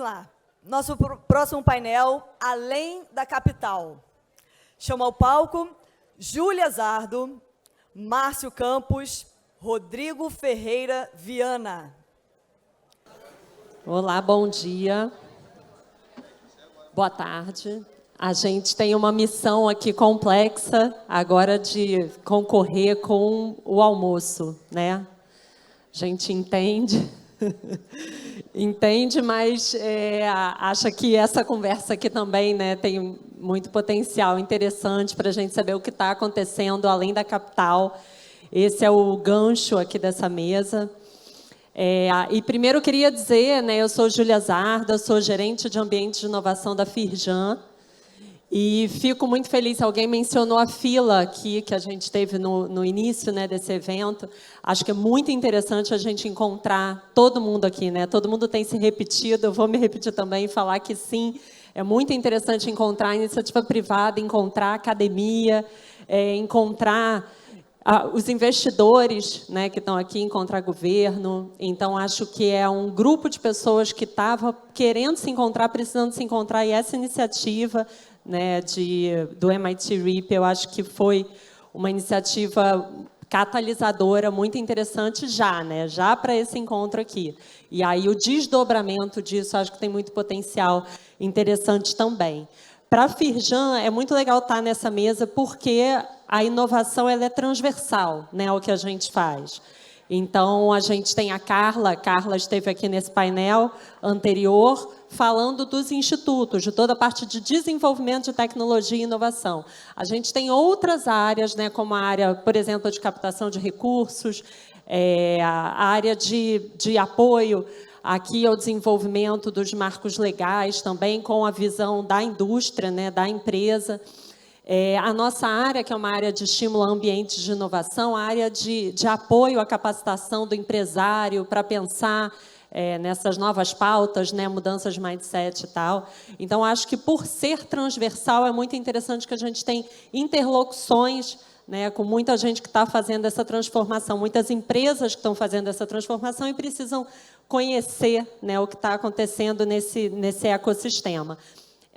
lá. Nosso próximo painel, Além da Capital. Chama ao palco Júlia Zardo, Márcio Campos, Rodrigo Ferreira Viana. Olá, bom dia. Boa tarde. A gente tem uma missão aqui complexa agora de concorrer com o almoço, né? A gente entende, entende, mas acha que essa conversa aqui também, né, tem muito potencial interessante para a gente saber o que está acontecendo além da capital. Esse é o gancho aqui dessa mesa. E primeiro eu queria dizer, né, eu sou Júlia Zarda, sou gerente de ambiente de inovação da Firjan, e fico muito feliz, alguém mencionou a fila aqui que a gente teve no início, né, desse evento. Acho que é muito interessante a gente encontrar todo mundo aqui, né? Todo mundo tem se repetido, eu vou me repetir também e falar que sim, é muito interessante encontrar iniciativa privada, encontrar academia, encontrar os investidores, né, que estão aqui, encontrar governo. Então, acho que é um grupo de pessoas que estava querendo se encontrar, precisando se encontrar, e essa iniciativa, né, do MIT RIP, eu acho que foi uma iniciativa catalisadora muito interessante já para esse encontro aqui. E aí o desdobramento disso, acho que tem muito potencial interessante também. Para a Firjan, é muito legal estar nessa mesa, porque a inovação ela é transversal, né, ao que a gente faz. Então, a gente tem a Carla esteve aqui nesse painel anterior, falando dos institutos, de toda a parte de desenvolvimento de tecnologia e inovação. A gente tem outras áreas, né, como a área, por exemplo, de captação de recursos, a área de apoio aqui ao desenvolvimento dos marcos legais, também com a visão da indústria, né, da empresa. A nossa área, que é uma área de estímulo a ambientes de inovação, a área de apoio à capacitação do empresário para pensar nessas novas pautas, né, mudanças de mindset e tal. Então, acho que, por ser transversal, é muito interessante que a gente tem interlocuções, né, com muita gente que está fazendo essa transformação, muitas empresas que estão fazendo essa transformação e precisam conhecer, né, o que está acontecendo nesse ecossistema.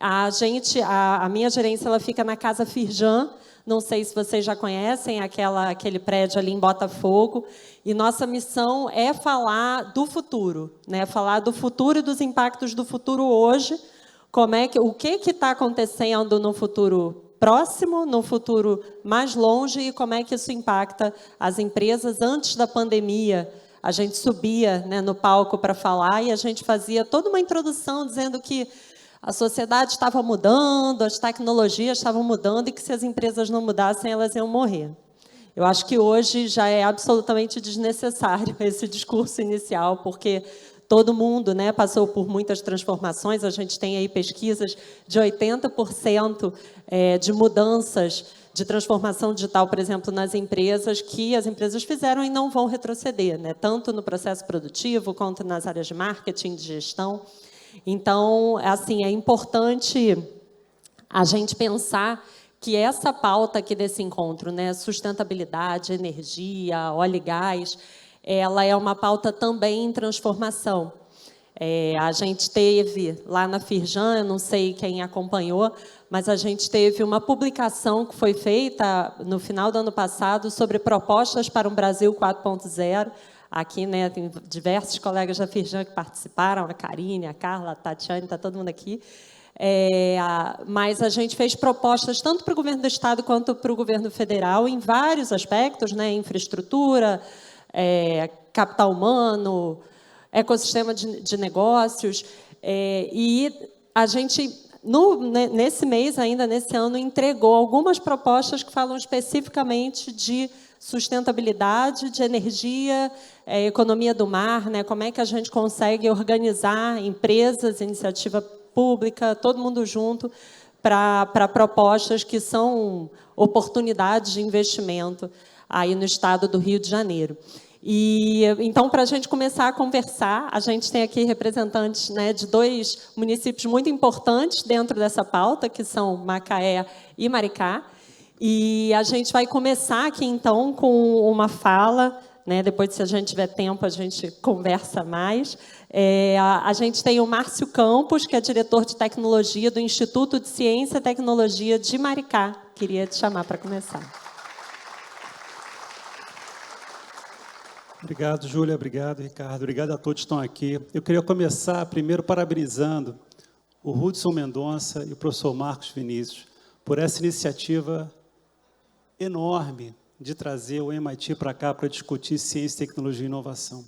A minha gerência ela fica na Casa Firjan, não sei se vocês já conhecem, aquele prédio ali em Botafogo, e nossa missão é falar do futuro, né? Falar do futuro e dos impactos do futuro hoje, o que está acontecendo no futuro próximo, no futuro mais longe, e como é que isso impacta as empresas. Antes da pandemia, a gente subia, né, no palco para falar, e a gente fazia toda uma introdução dizendo que a sociedade estava mudando, as tecnologias estavam mudando, e que se as empresas não mudassem, elas iam morrer. Eu acho que hoje já é absolutamente desnecessário esse discurso inicial, porque todo mundo, né, passou por muitas transformações. A gente tem aí pesquisas de 80% de mudanças de transformação digital, por exemplo, nas empresas, que as empresas fizeram e não vão retroceder, né, tanto no processo produtivo, quanto nas áreas de marketing, de gestão. Então, assim, é importante a gente pensar que essa pauta aqui desse encontro, né, sustentabilidade, energia, óleo e gás, ela é uma pauta também em transformação. A gente teve lá na Firjan, eu não sei quem acompanhou, mas a gente teve uma publicação que foi feita no final do ano passado sobre propostas para um Brasil 4.0. Aqui, né, tem diversos colegas da Firjan que participaram, a Karine, a Carla, a Tatiane, está todo mundo aqui. Mas a gente fez propostas tanto para o governo do Estado quanto para o governo federal em vários aspectos, né, infraestrutura, capital humano, ecossistema de negócios. E a gente, nesse mês, ainda nesse ano, entregou algumas propostas que falam especificamente de sustentabilidade, de energia, economia do mar, né? Como é que a gente consegue organizar empresas, iniciativa pública, todo mundo junto, para propostas que são oportunidades de investimento aí no estado do Rio de Janeiro. E, então, para a gente começar a conversar, a gente tem aqui representantes, né, de 2 municípios muito importantes dentro dessa pauta, que são Macaé e Maricá. E a gente vai começar aqui, então, com uma fala, né? Depois, se a gente tiver tempo, a gente conversa mais. A gente tem o Márcio Campos, que é diretor de tecnologia do Instituto de Ciência e Tecnologia de Maricá. Queria te chamar para começar. Obrigado, Júlia. Obrigado, Ricardo. Obrigado a todos que estão aqui. Eu queria começar, primeiro, parabenizando o Hudson Mendonça e o professor Marcos Vinícius por essa iniciativa enorme de trazer o MIT para cá para discutir ciência, tecnologia e inovação.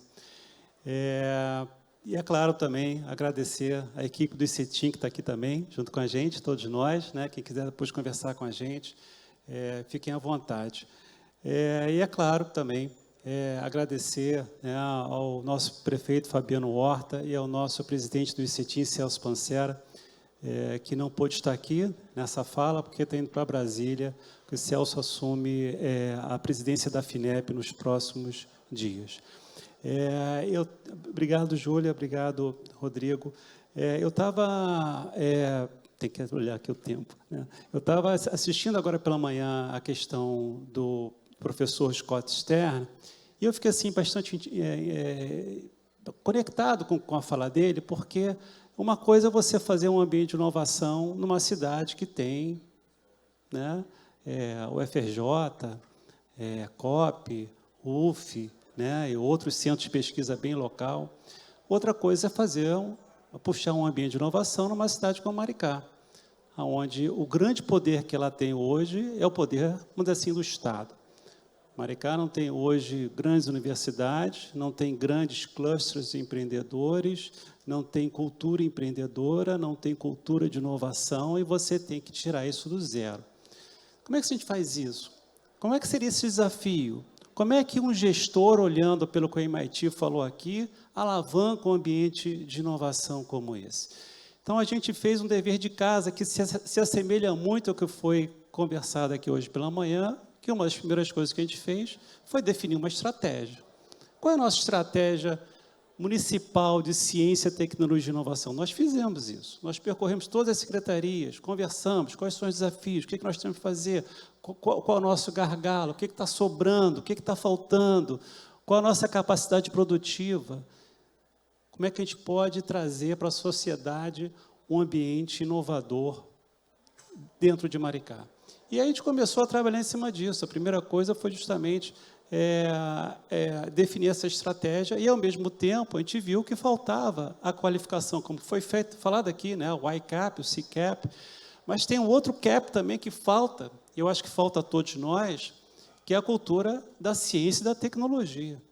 E, é claro, também agradecer a equipe do ICETIM, que está aqui também, junto com a gente, todos nós, né? Quem quiser depois conversar com a gente, fiquem à vontade. E, é claro, também, agradecer, né, ao nosso prefeito Fabiano Horta e ao nosso presidente do ICETIM, Celso Pancera, que não pôde estar aqui nessa fala, porque está indo para Brasília, que o Celso assume a presidência da FINEP nos próximos dias. Obrigado, Júlia, obrigado, Rodrigo. Eu estava... tem que olhar aqui o tempo, né? Eu estava assistindo agora pela manhã a questão do professor Scott Stern, e eu fiquei assim, bastante conectado com a fala dele, porque uma coisa é você fazer um ambiente de inovação numa cidade que tem, né, o FRJ, COP, UF, né, e outros centros de pesquisa bem local. Outra coisa é puxar um ambiente de inovação numa cidade como Maricá, onde o grande poder que ela tem hoje é o poder, vamos dizer assim, do Estado. Maricá não tem hoje grandes universidades, não tem grandes clusters de empreendedores, não tem cultura empreendedora, não tem cultura de inovação, e você tem que tirar isso do zero. Como é que a gente faz isso? Como é que seria esse desafio? Como é que um gestor, olhando pelo que o MIT falou aqui, alavanca um ambiente de inovação como esse? Então, a gente fez um dever de casa que se assemelha muito ao que foi conversado aqui hoje pela manhã, que uma das primeiras coisas que a gente fez foi definir uma estratégia. Qual é a nossa estratégia municipal de ciência, tecnologia e inovação? Nós fizemos isso. Nós percorremos todas as secretarias, conversamos, quais são os desafios, o que nós temos que fazer, qual é o nosso gargalo, o que está sobrando, o que está faltando, qual a nossa capacidade produtiva, como é que a gente pode trazer para a sociedade um ambiente inovador dentro de Maricá. E aí a gente começou a trabalhar em cima disso. A primeira coisa foi justamente definir essa estratégia e, ao mesmo tempo, a gente viu que faltava a qualificação, como foi falado aqui, né, o ICAP, o CCAP, mas tem um outro CAP também que falta, eu acho que falta a todos nós, que é a cultura da ciência e da tecnologia.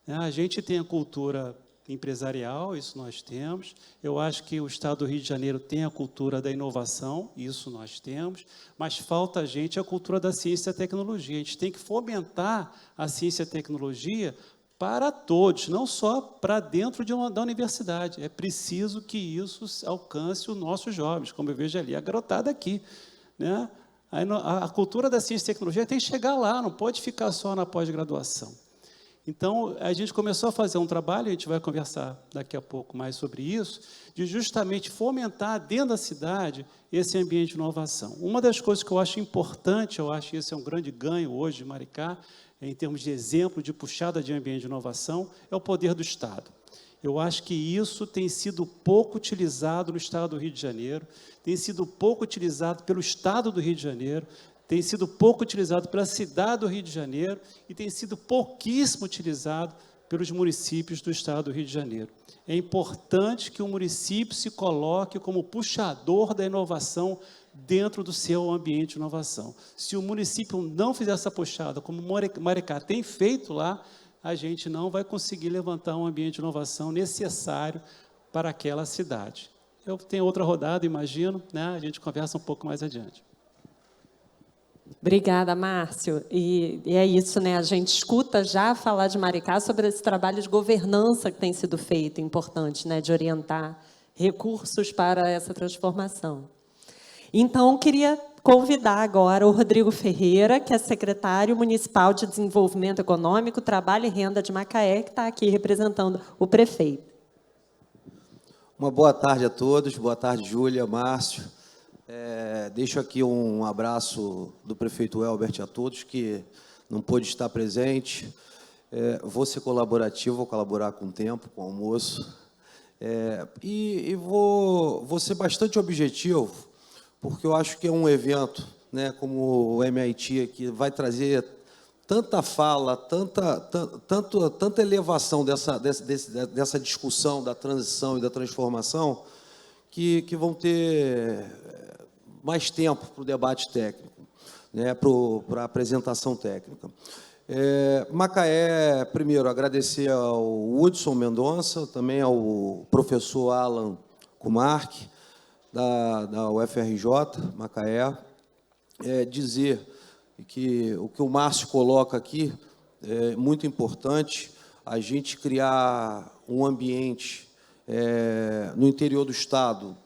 A gente tem a cultura empresarial, isso nós temos. Eu acho que o Estado do Rio de Janeiro tem a cultura da inovação, isso nós temos, mas falta a gente a cultura da ciência e da tecnologia. A gente tem que fomentar a ciência e a tecnologia para todos, não só para dentro da universidade. É preciso que isso alcance os nossos jovens, como eu vejo ali, a garotada aqui, né? A cultura da ciência e tecnologia tem que chegar lá, não pode ficar só na pós-graduação. Então, a gente começou a fazer um trabalho, a gente vai conversar daqui a pouco mais sobre isso, de justamente fomentar dentro da cidade esse ambiente de inovação. Uma das coisas que eu acho importante, eu acho que esse é um grande ganho hoje de Maricá, em termos de exemplo de puxada de ambiente de inovação, é o poder do Estado. Eu acho que isso tem sido pouco utilizado no Estado do Rio de Janeiro, tem sido pouco utilizado pelo Estado do Rio de Janeiro, tem sido pouco utilizado pela cidade do Rio de Janeiro e tem sido pouquíssimo utilizado pelos municípios do Estado do Rio de Janeiro. É importante que o município se coloque como puxador da inovação dentro do seu ambiente de inovação. Se o município não fizer essa puxada, como Maricá tem feito lá, a gente não vai conseguir levantar um ambiente de inovação necessário para aquela cidade. Eu tenho outra rodada, imagino, né? A gente conversa um pouco mais adiante. Obrigada, Márcio. E é isso, né? A gente escuta já falar de Maricá sobre esse trabalho de governança que tem sido feito, importante, né? De orientar recursos para essa transformação. Então, queria convidar agora o Rodrigo Ferreira, que é secretário municipal de Desenvolvimento Econômico, Trabalho e Renda de Macaé, que está aqui representando o prefeito. Uma boa tarde a todos. Boa tarde, Júlia, Márcio. Deixo aqui um abraço do prefeito Elbert a todos que não pôde estar presente. Vou ser colaborativo, vou colaborar com o tempo, com o almoço. E vou ser bastante objetivo, porque eu acho que é um evento, né, como o MIT aqui, vai trazer tanta fala, tanta elevação dessa discussão da transição e da transformação, que vão ter mais tempo para o debate técnico, né, para a apresentação técnica. Macaé, primeiro, agradecer ao Hudson Mendonça, também ao professor Alan Kumark, da UFRJ, Macaé, dizer que o que o Márcio coloca aqui é muito importante, a gente criar um ambiente no interior do Estado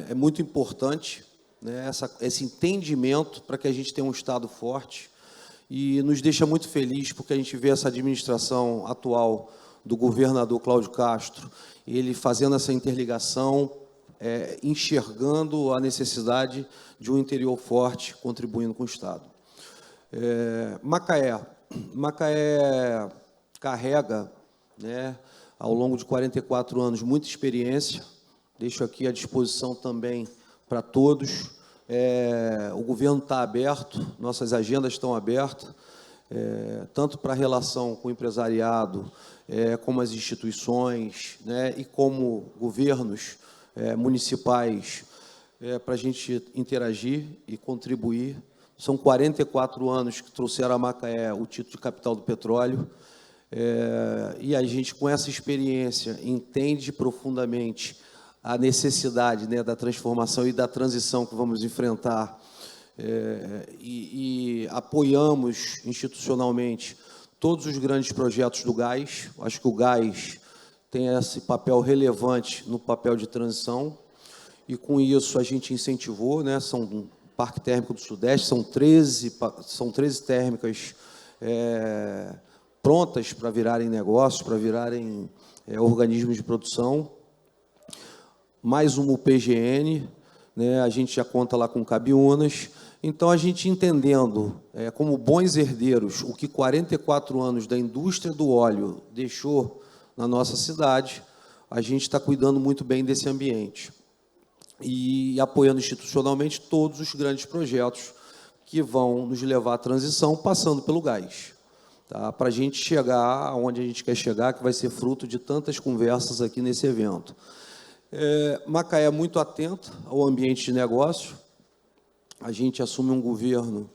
é muito importante, né, esse entendimento para que a gente tenha um Estado forte, e nos deixa muito feliz porque a gente vê essa administração atual do governador Cláudio Castro, ele fazendo essa interligação, enxergando a necessidade de um interior forte, contribuindo com o Estado. Macaé carrega, né, ao longo de 44 anos, muita experiência, deixo aqui à disposição também para todos. O governo está aberto, nossas agendas estão abertas, tanto para a relação com o empresariado, como as instituições, né, e como governos municipais, para a gente interagir e contribuir. São 44 anos que trouxeram a Macaé o título de capital do petróleo, e a gente, com essa experiência, entende profundamente a necessidade, né, da transformação e da transição que vamos enfrentar, e apoiamos institucionalmente todos os grandes projetos do gás. Acho que o gás tem esse papel relevante no papel de transição, e com isso a gente incentivou, né, são um Parque Térmico do Sudeste, são 13 térmicas prontas para virarem negócios, para virarem organismos de produção, mais uma UPGN, né, a gente já conta lá com Cabiúnas. Então, a gente entendendo, como bons herdeiros, o que 44 anos da indústria do óleo deixou na nossa cidade, a gente está cuidando muito bem desse ambiente e apoiando institucionalmente todos os grandes projetos que vão nos levar à transição, passando pelo gás, tá? Para a gente chegar aonde a gente quer chegar, que vai ser fruto de tantas conversas aqui nesse evento. Macaé é muito atenta ao ambiente de negócio. A gente assume um governo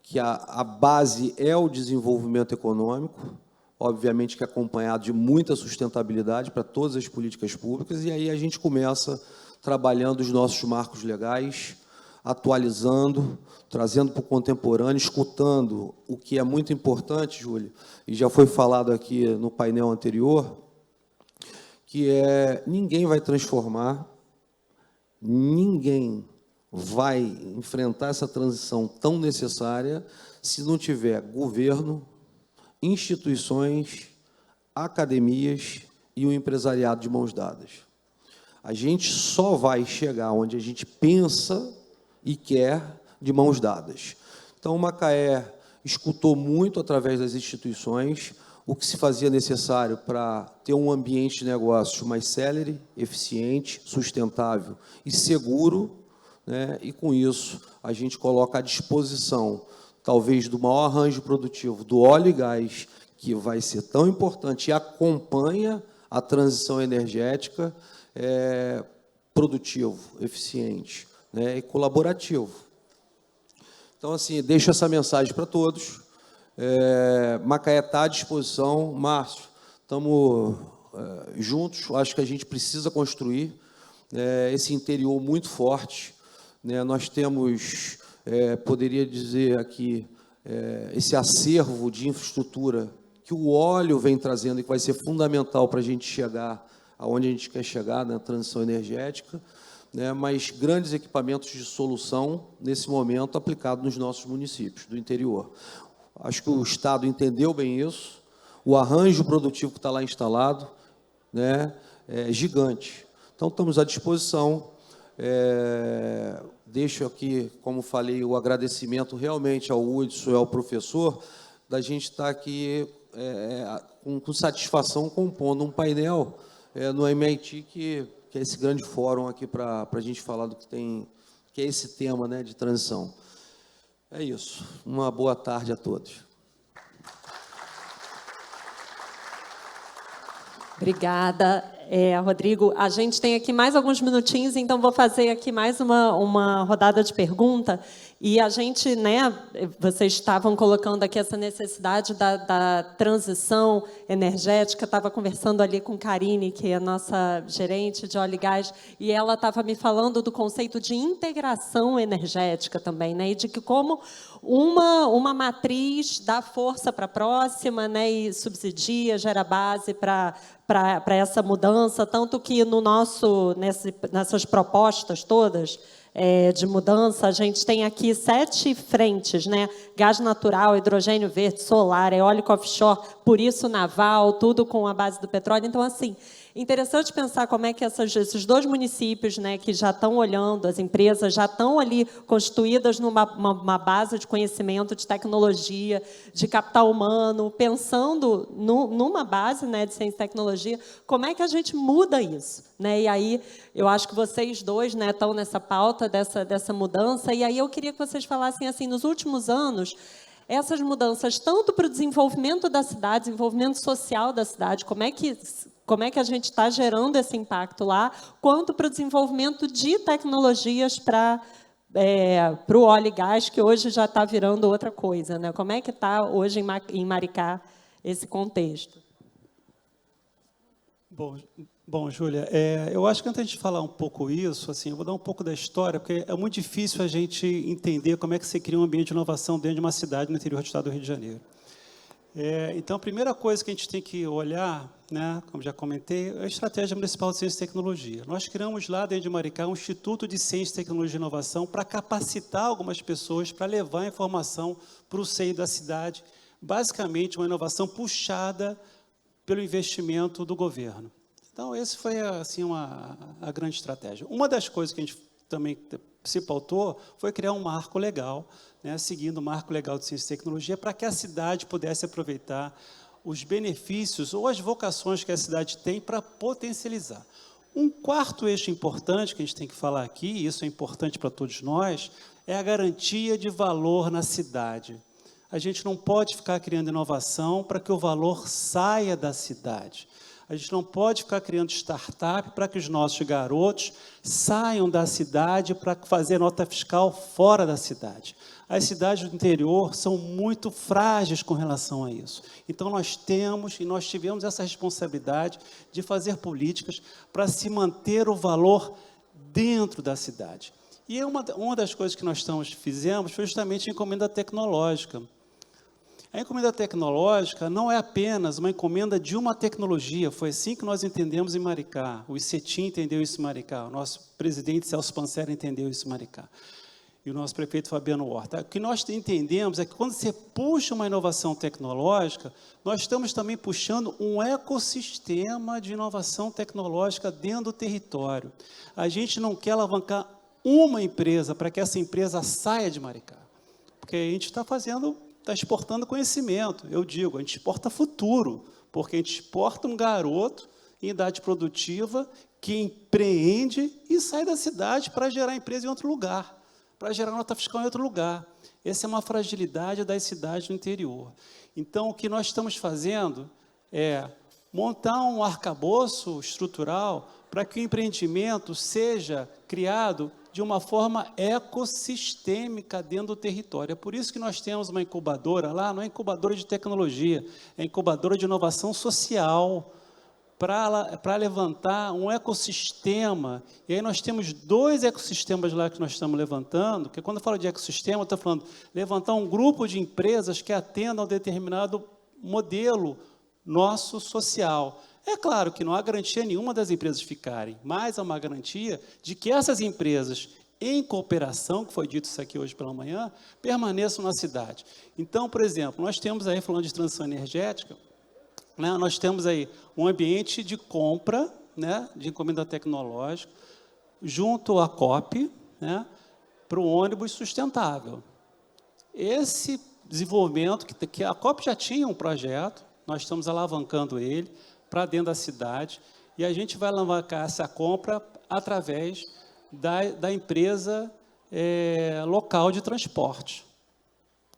que a base é o desenvolvimento econômico, obviamente que acompanhado de muita sustentabilidade para todas as políticas públicas, e aí a gente começa trabalhando os nossos marcos legais, atualizando, trazendo para o contemporâneo, escutando o que é muito importante, Júlio, e já foi falado aqui no painel anterior, que ninguém vai transformar, ninguém vai enfrentar essa transição tão necessária se não tiver governo, instituições, academias e o empresariado de mãos dadas. A gente só vai chegar onde a gente pensa e quer de mãos dadas. Então, o Macaé escutou muito através das instituições o que se fazia necessário para ter um ambiente de negócio mais célere, eficiente, sustentável e seguro, né? E, com isso, a gente coloca à disposição, talvez, do maior arranjo produtivo do óleo e gás, que vai ser tão importante e acompanha a transição energética, produtivo, eficiente, né? E colaborativo. Então, assim, deixo essa mensagem para todos. Macaé está à disposição. Márcio, estamos juntos, acho que a gente precisa construir esse interior muito forte, né? Nós temos, poderia dizer aqui, esse acervo de infraestrutura que o óleo vem trazendo e que vai ser fundamental para a gente chegar aonde a gente quer chegar na transição energética, né? Mas grandes equipamentos de solução, nesse momento, aplicados nos nossos municípios do interior. Acho que o Estado entendeu bem isso, o arranjo produtivo que está lá instalado, né, é gigante. Então, estamos à disposição. Deixo aqui, como falei, o agradecimento realmente ao Hudson e ao professor, da gente estar aqui com satisfação compondo um painel no MIT, que é esse grande fórum aqui para a gente falar do que é esse tema, né, de transição. É isso. Uma boa tarde a todos. Obrigada, Rodrigo. A gente tem aqui mais alguns minutinhos, então vou fazer aqui mais uma rodada de pergunta. E a gente, né, vocês estavam colocando aqui essa necessidade da transição energética. Estava conversando ali com Karine, que é a nossa gerente de óleo e gás, e ela estava me falando do conceito de integração energética também, né, e de que como uma matriz dá força para a próxima, né, e subsidia, gera base para essa mudança, tanto que nessas propostas todas de mudança, a gente tem aqui 7 frentes, né? Gás natural, hidrogênio verde, solar, eólico offshore, por isso naval, tudo com a base do petróleo. Então, assim, interessante pensar como é que esses 2 municípios, né, que já estão olhando, as empresas já estão ali constituídas numa base de conhecimento, de tecnologia, de capital humano, pensando numa base, né, de ciência e tecnologia, como é que a gente muda isso? Né? E aí, eu acho que vocês 2, né, estão nessa pauta dessa mudança, e aí eu queria que vocês falassem, assim, nos últimos anos, essas mudanças, tanto para o desenvolvimento da cidade, desenvolvimento social da cidade, como é que a gente está gerando esse impacto lá, quanto para o desenvolvimento de tecnologias para o óleo e gás, que hoje já está virando outra coisa, né? Como é que está hoje em Maricá esse contexto? Bom, Júlia, eu acho que antes de falar um pouco isso, assim, eu vou dar um pouco da história, porque é muito difícil a gente entender como é que você cria um ambiente de inovação dentro de uma cidade no interior do estado do Rio de Janeiro. Então, a primeira coisa que a gente tem que olhar, né, como já comentei, é a Estratégia Municipal de Ciência e Tecnologia. Nós criamos lá dentro de Maricá um Instituto de Ciência, Tecnologia e Inovação para capacitar algumas pessoas para levar a informação para o seio da cidade, basicamente uma inovação puxada pelo investimento do governo. Então, esse foi assim, a grande estratégia. Uma das coisas que a gente também se pautou foi criar um marco legal, né, seguindo o marco legal de ciência e tecnologia, para que a cidade pudesse aproveitar os benefícios ou as vocações que a cidade tem para potencializar. Um quarto eixo importante que a gente tem que falar aqui, e isso é importante para todos nós, é a garantia de valor na cidade. A gente não pode ficar criando inovação para que o valor saia da cidade. A gente não pode ficar criando startup para que os nossos garotos saiam da cidade para fazer nota fiscal fora da cidade. As cidades do interior são muito frágeis com relação a isso. Então, nós tivemos essa responsabilidade de fazer políticas para se manter o valor dentro da cidade. E uma das coisas que nós fizemos foi justamente a encomenda tecnológica. A encomenda tecnológica não é apenas uma encomenda de uma tecnologia, foi assim que nós entendemos em Maricá, o ICETIM entendeu isso em Maricá, o nosso presidente Celso Pancera entendeu isso em Maricá, e o nosso prefeito Fabiano Horta. O que nós entendemos é que quando você puxa uma inovação tecnológica, nós estamos também puxando um ecossistema de inovação tecnológica dentro do território. A gente não quer alavancar uma empresa para que essa empresa saia de Maricá, porque a gente está exportando conhecimento. Eu digo, a gente exporta futuro, porque a gente exporta um garoto em idade produtiva que empreende e sai da cidade para gerar empresa em outro lugar, para gerar nota fiscal em outro lugar. Essa é uma fragilidade das cidades no interior. Então, o que nós estamos fazendo é montar um arcabouço estrutural para que o empreendimento seja criado de uma forma ecossistêmica dentro do território. É por isso que nós temos uma incubadora lá, não é incubadora de tecnologia, é incubadora de inovação social, para levantar um ecossistema. E aí nós temos 2 ecossistemas lá que nós estamos levantando, porque quando eu falo de ecossistema, eu estou falando levantar um grupo de empresas que atendam a determinado modelo nosso social. É claro que não há garantia nenhuma das empresas ficarem, mas há uma garantia de que essas empresas, em cooperação, que foi dito isso aqui hoje pela manhã, permaneçam na cidade. Então, por exemplo, nós temos aí, falando de transição energética, né, nós temos aí um ambiente de compra, né, de encomenda tecnológica, junto à COP, né, para o ônibus sustentável. Esse desenvolvimento, que a COP já tinha um projeto, nós estamos alavancando ele para dentro da cidade, e a gente vai alavancar essa compra através da empresa local de transporte.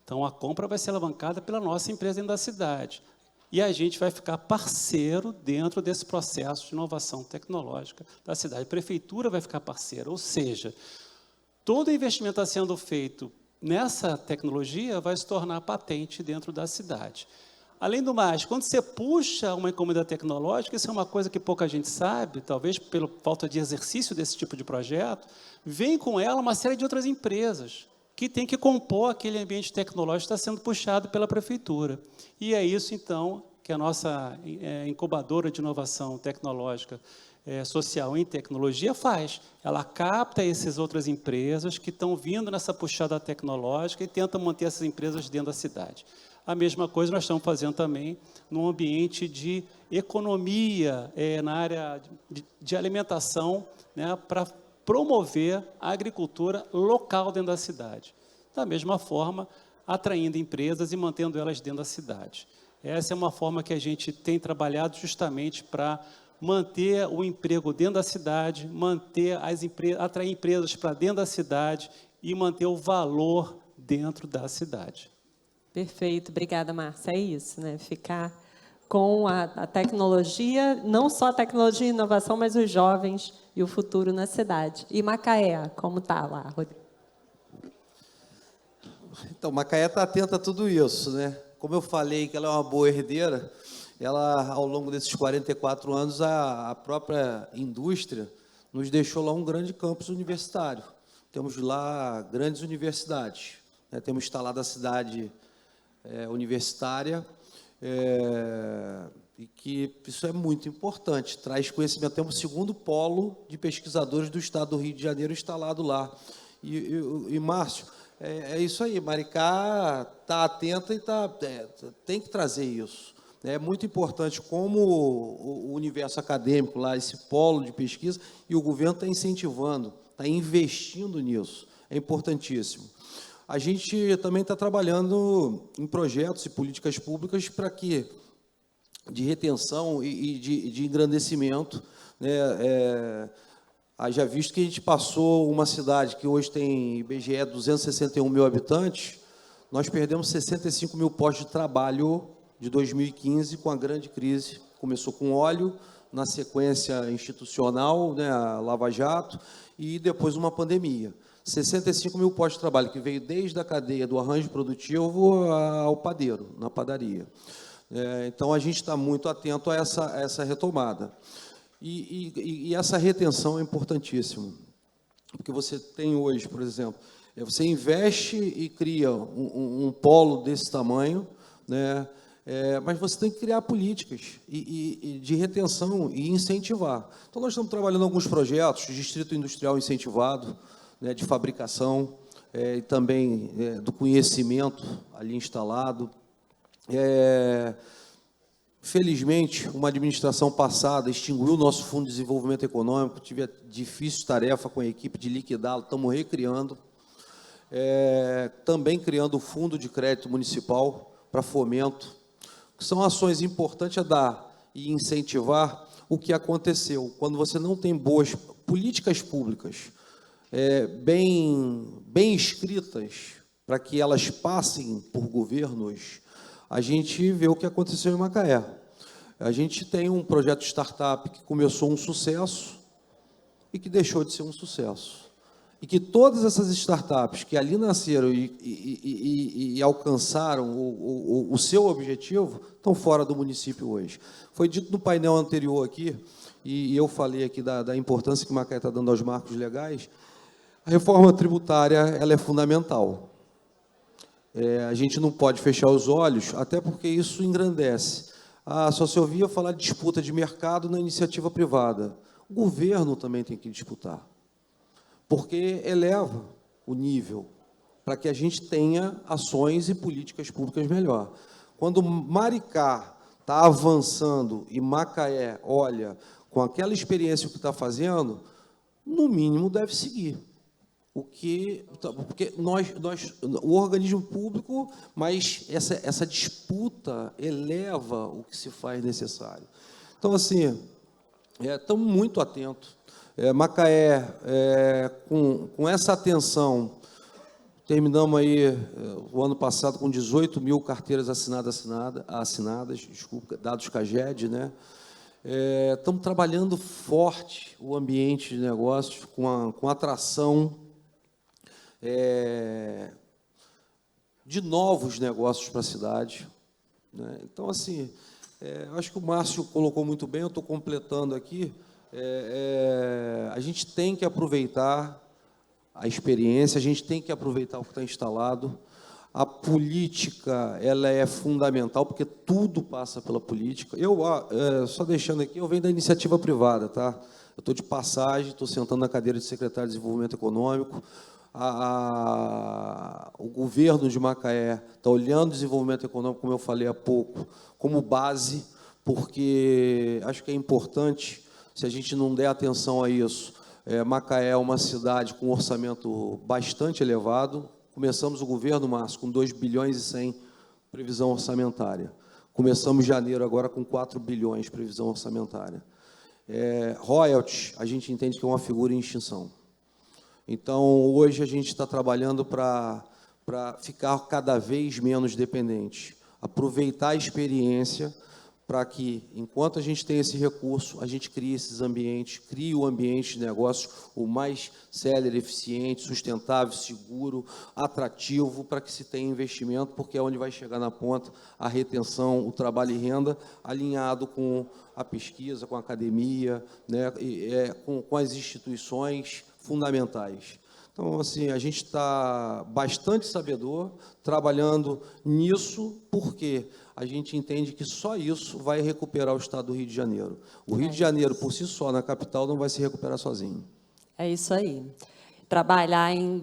Então, a compra vai ser alavancada pela nossa empresa dentro da cidade. E a gente vai ficar parceiro dentro desse processo de inovação tecnológica da cidade. A prefeitura vai ficar parceira, ou seja, todo investimento está sendo feito nessa tecnologia vai se tornar patente dentro da cidade. Além do mais, quando você puxa uma encomenda tecnológica, isso é uma coisa que pouca gente sabe, talvez pela falta de exercício desse tipo de projeto, vem com ela uma série de outras empresas que tem que compor aquele ambiente tecnológico que está sendo puxado pela prefeitura. E é isso, então, que a nossa incubadora de inovação tecnológica social em tecnologia faz. Ela capta essas outras empresas que estão vindo nessa puxada tecnológica e tenta manter essas empresas dentro da cidade. A mesma coisa nós estamos fazendo também no ambiente de economia, na área de alimentação, né, para promover a agricultura local dentro da cidade. Da mesma forma, atraindo empresas e mantendo elas dentro da cidade. Essa é uma forma que a gente tem trabalhado justamente para manter o emprego dentro da cidade, atrair empresas para dentro da cidade e manter o valor dentro da cidade. Perfeito, obrigada, Márcia. É isso, né? Ficar com a tecnologia, não só a tecnologia e inovação, mas os jovens e o futuro na cidade. E Macaé, como está lá, Rodrigo? Então, Macaé está atenta a tudo isso, né? Como eu falei que ela é uma boa herdeira, ela, ao longo desses 44 anos, a própria indústria nos deixou lá um grande campus universitário. Temos lá grandes universidades, né? Temos instalado a cidade universitária, e que isso é muito importante, traz conhecimento. Temos o segundo polo de pesquisadores do estado do Rio de Janeiro instalado lá. E Márcio, é isso aí, Maricá está atenta e tem que trazer isso. É muito importante como o universo acadêmico lá, esse polo de pesquisa, e o governo está incentivando, está investindo nisso, é importantíssimo. A gente também está trabalhando em projetos e políticas públicas para que, de retenção e de engrandecimento, né? Haja visto que a gente passou uma cidade que hoje tem IBGE 261 mil habitantes, nós perdemos 65 mil postos de trabalho de 2015 com a grande crise. Começou com óleo, na sequência institucional, né, a Lava Jato, e depois uma pandemia. 65 mil postos de trabalho, que veio desde a cadeia do arranjo produtivo ao padeiro, na padaria. Então, a gente está muito atento a essa retomada. E essa retenção é importantíssima, porque você tem hoje, por exemplo, você investe e cria um polo desse tamanho, né, mas você tem que criar políticas de retenção e incentivar. Então, nós estamos trabalhando em alguns projetos, Distrito Industrial Incentivado, né, de fabricação, e também do conhecimento ali instalado. Felizmente, uma administração passada extinguiu o nosso Fundo de Desenvolvimento Econômico, tive a difícil tarefa com a equipe de liquidá-lo, estamos recriando, também criando o Fundo de Crédito Municipal para fomento, que são ações importantes a dar e incentivar o que aconteceu. Quando você não tem boas políticas públicas bem escritas, para que elas passem por governos, a gente vê o que aconteceu em Macaé. A gente tem um projeto de startup que começou um sucesso e que deixou de ser um sucesso. E que todas essas startups que ali nasceram e alcançaram o seu objetivo estão fora do município hoje. Foi dito no painel anterior aqui, e eu falei aqui da importância que Macaé está dando aos marcos legais. A reforma tributária ela é fundamental. A gente não pode fechar os olhos, até porque isso engrandece. Só se ouvia falar de disputa de mercado na iniciativa privada. O governo também tem que disputar, porque eleva o nível para que a gente tenha ações e políticas públicas melhor. Quando Maricá está avançando e Macaé olha com aquela experiência que está fazendo, no mínimo, deve seguir. Porque o organismo público, mas essa disputa eleva o que se faz necessário. Então, assim, estamos muito atentos. Macaé, com essa atenção, terminamos aí o ano passado com 18 mil carteiras assinadas, desculpa, dados CAGED, né? Estamos trabalhando forte o ambiente de negócios, com atração de novos negócios para a cidade, né? Então, assim, acho que o Márcio colocou muito bem, eu estou completando aqui, a gente tem que aproveitar a experiência, a gente tem que aproveitar o que está instalado. A política, ela é fundamental, porque tudo passa pela política. Só deixando aqui, eu venho da iniciativa privada, tá? Eu estou de passagem, estou sentando na cadeira de secretário de Desenvolvimento Econômico. O governo de Macaé está olhando o desenvolvimento econômico, como eu falei há pouco, como base, porque acho que é importante, se a gente não der atenção a isso. Macaé é uma cidade com um orçamento bastante elevado. Começamos o governo, Márcio, com 2 bilhões e 100 previsão orçamentária. Começamos janeiro agora com 4 bilhões previsão orçamentária. Royalties, a gente entende que é uma figura em extinção. Então, hoje a gente está trabalhando para ficar cada vez menos dependente, aproveitar a experiência para que, enquanto a gente tem esse recurso, a gente crie esses ambientes, crie o ambiente de negócio o mais célere, eficiente, sustentável, seguro, atrativo, para que se tenha investimento, porque é onde vai chegar na ponta a retenção, o trabalho e renda, alinhado com a pesquisa, com a academia, né, com as instituições fundamentais. Então, assim, a gente está bastante sabedor, trabalhando nisso, porque a gente entende que só isso vai recuperar o estado do Rio de Janeiro. O Rio de Janeiro, por si só, na capital, não vai se recuperar sozinho. É isso aí. Trabalhar em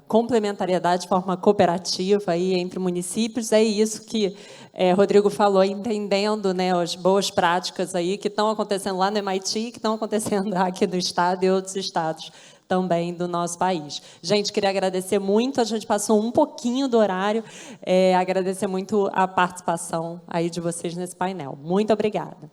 complementariedade de forma cooperativa aí entre municípios, é isso que Rodrigo falou, entendendo, né, as boas práticas aí que estão acontecendo lá no MIT, que estão acontecendo aqui no estado e outros estados também do nosso país. Gente, queria agradecer muito, a gente passou um pouquinho do horário, agradecer muito a participação aí de vocês nesse painel. Muito obrigada.